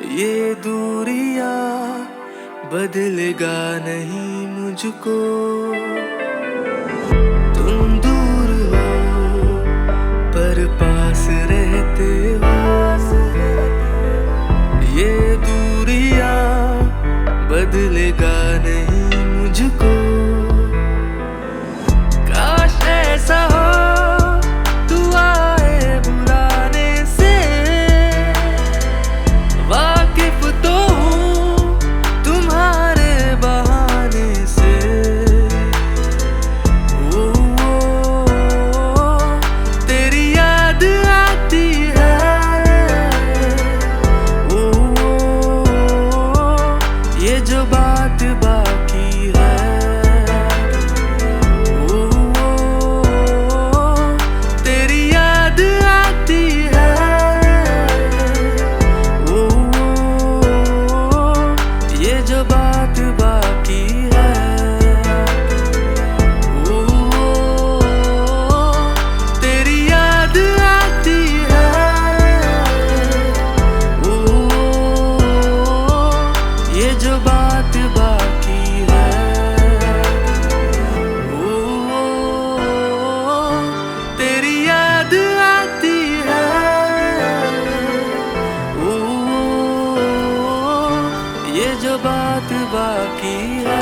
ये दूरियां बदलेगा नहीं मुझको। तुम दूर हो पर पास रहते हो। ये दूरियां बदलेगा नहीं मुझको। काश ऐसा हो तू आए बुलाने से, वाकिफ तो हूँ तुम्हारे बहाने से। तेरी याद आती है, ये जो बात बाकी है। तेरी याद आती है, ये जो बात बाकी है। तेरी याद आती है, ये जो बात बाकी है। तेरी याद आती है, ये जो बात बाकी है।